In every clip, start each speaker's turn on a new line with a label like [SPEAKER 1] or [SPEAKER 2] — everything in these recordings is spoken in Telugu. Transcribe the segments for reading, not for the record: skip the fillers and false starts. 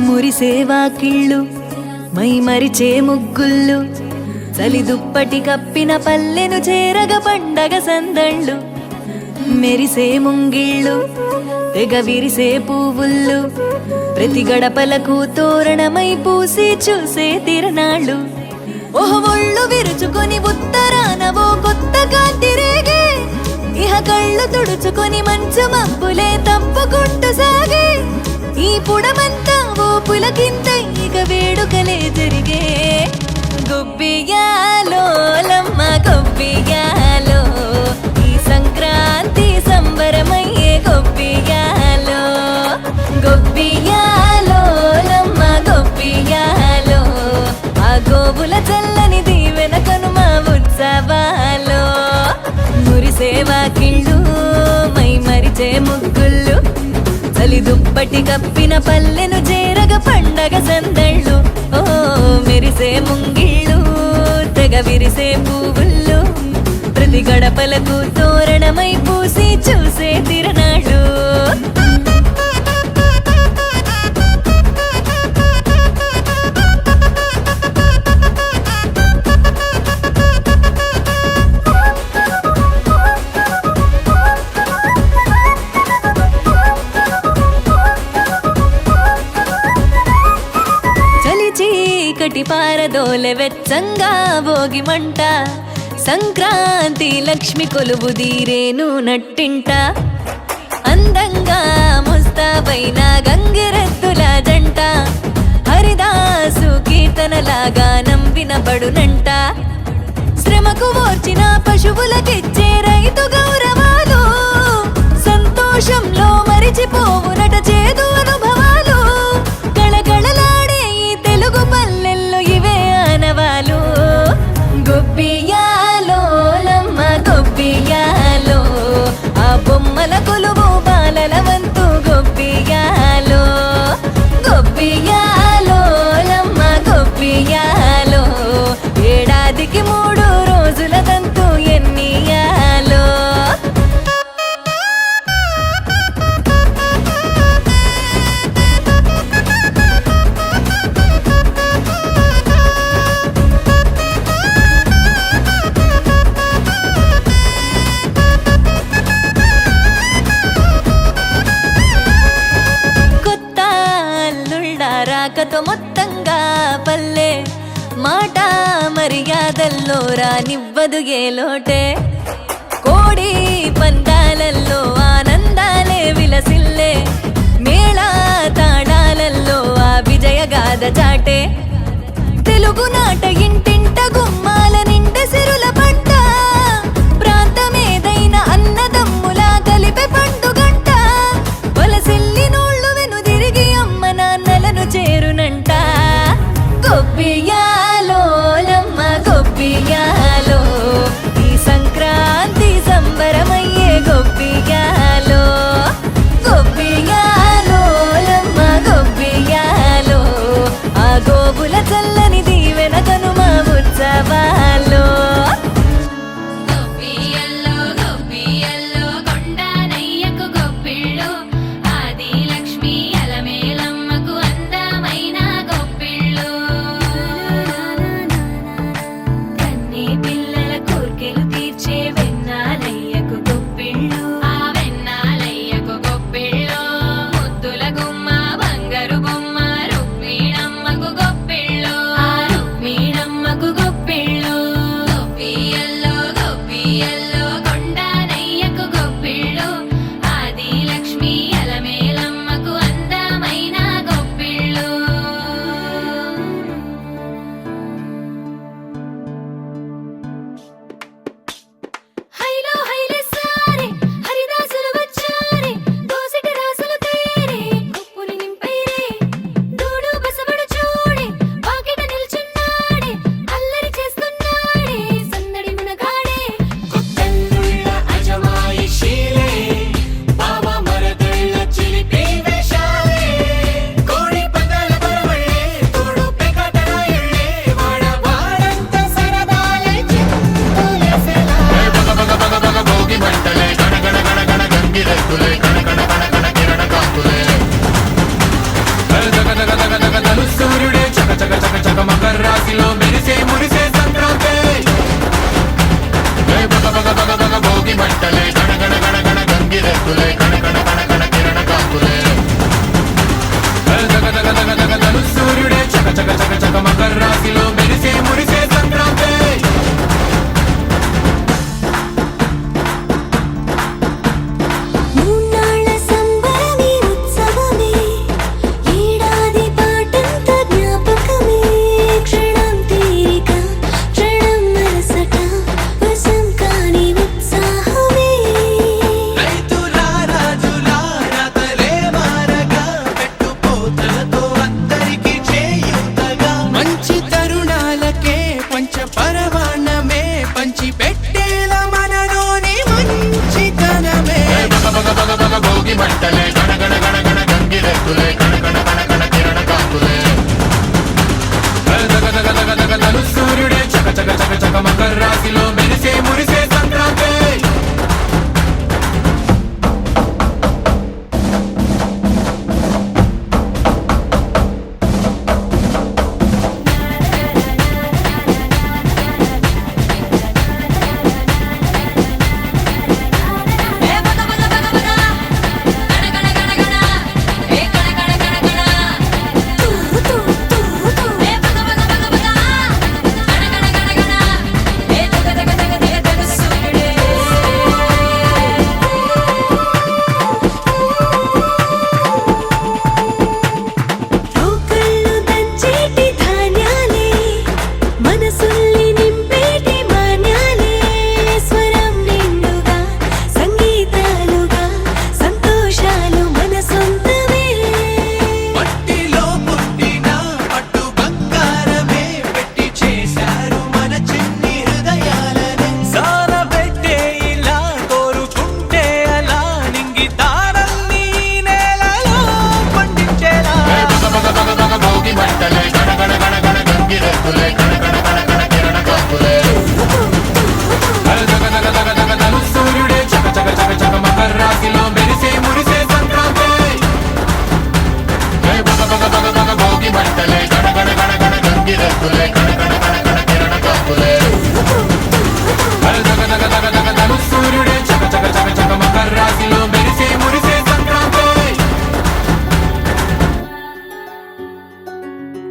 [SPEAKER 1] మురిసేవా కిళ్ళు మై మరిచే ముగ్గుళ్ళు చలి దుప్పటి కప్పిన పల్లెను చేరగ పండగ సందళ్ళు మెరిసే ముంగిళ్ళు తెగ విరిసే పువ్వుళ్ళు ప్రతి గడపలకు తోరణమై పూసి చూసే తిరణాళ్ళు ఓహో ఒళ్ళు విరుచుకొని ఉత్తరాన ఓ కొత్త కాంతి రేగే ఇహ కళ్ళు తుడుచుకొని మంచు మబ్బులే తప్పుకుంటూ సాగే ఈ పుడమంతా ఓ పులకింత ఇక వేడుకలే జరిగే గొబ్బియాలో లమ్మ గొబ్బియాలో ఈ సంక్రాంతి సంబరమయ్యే గొబ్బియాలో గొబ్బియాలో లమ్మ గొబ్బియాలో ఆ గోవుల చల్లని దీవెన కనుమ ఉత్సవాలో మురిసేవా కిళ్ళు మై మరిచే ముగ్గుళ్ళు చలి దుప్పటి కప్పిన పల్లెను చేరగ పండగ సందళ్ళు ఓ మెరిసే ముంగిళ్ళు తెగ విరిసే పువ్వుళ్ళు ప్రతి గడపలకు తోరణమై పూసి చూసే తిరణాళ్ళు చీకటి పారదోలె వెచ్చంగా భోగి మంట సంక్రాంతి లక్ష్మి కొలువు దీరేను నట్టింట అందంగా ముస్తాబైన గంగిరెద్దుల జంట హరిదాసు కీర్తనలాగా వినబడునంట శ్రమకు ఓర్చిన పశువులకిచ్చే రైతు గౌరవాలు సంతోషంలో మరిచిపోవునట చేదు అనుభవాలు గళగళలాడే ఈ తెలుగు పల్లెల్లో ఇవే ఆనవాలు గొబ్బియాలో లమ్మ గొబ్బియాలో ఆ బొమ్మల కొలువు బాలల వంతు గొబ్బియాలో గొబ్బియాలో లమ్మ గొబ్బియాలో ఏడాదికి 3 రోజుల తంతు ఎన్నియాలో కొత్త అల్లుళ్ళ రాకతో మొత్తంగా పల్లె మాట మర్యాదల్లో రానివ్వదు ఏ లోటే కోడి పందాలల్లో ఆనందాలే విలసిల్లే మేళా తాళాలల్లో ఆ విజయగాథ చాటే తెలుగునాట ఇంటింట గుమ్మాల నిండె సిరుల పంట ప్రాంతమేదైనా అన్నదమ్ములా కలిపే పండుగంట వలసిల్లి నోళ్ళు వెనుదిరిగి అమ్మ నాన్నలను చేరునంట గొబ్బియాలో లమ్మ గొబ్బియాలో ఈ సంక్రాంతి సంబరమయ్యే గొబ్బియాలో గొబ్బియాలో లమ్మ గొబ్బియాలో ఆ గోవుల చల్లని దీవెన కనుమ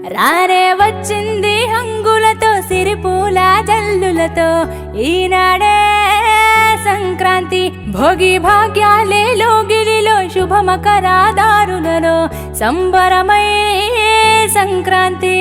[SPEAKER 2] రానే వచ్చింది హంగులతో సిరిపూల జల్లులతో ఈనాడే సంక్రాంతి భోగి భాగ్యాలే లోగిలిలో శుభమకరాదారులలో సంబరమై సంక్రాంతి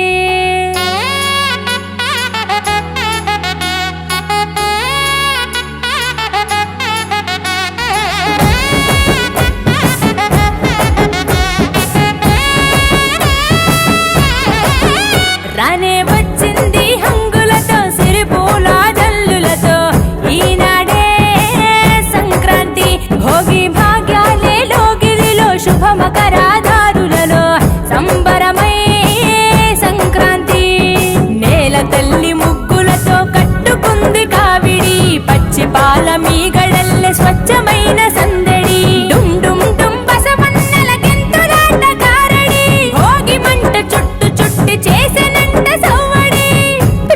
[SPEAKER 2] రానే వచ్చింది హంగులతో సిరిపూల జల్లులతో ఈనాడే సంక్రాంతి భోగి భాగ్యాలే లోగిలిలో శుభమకరాదారులలో సంబరమై సంక్రాంతి నేల తల్లి ముగ్గులతో కట్టుకుంది కావిడి పచ్చి పాల మీగడల్లె స్వచ్ఛమైన సందడి డుమ్ డుమ్ డుమ్ బసవన్నెల గెంతులాట గారడి భోగి మంట చుట్టు చుట్టి చేసెనంట సవ్వడి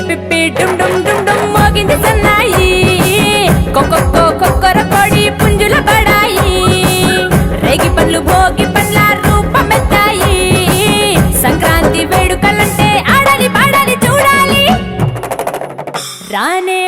[SPEAKER 2] పిప్పి డుమ్ డుమ్ డుమ్ డుమ్ మోగింది సన్నాయి కొక్కొక్కో కొక్కర కొడి పుంజుల బడాయి రేగి పండ్లు భోగి పండ్ల రూపమెత్తాయి సంక్రాంతి వేడుకలంటే ఆడాలి పాడాలి చూడాలి రానే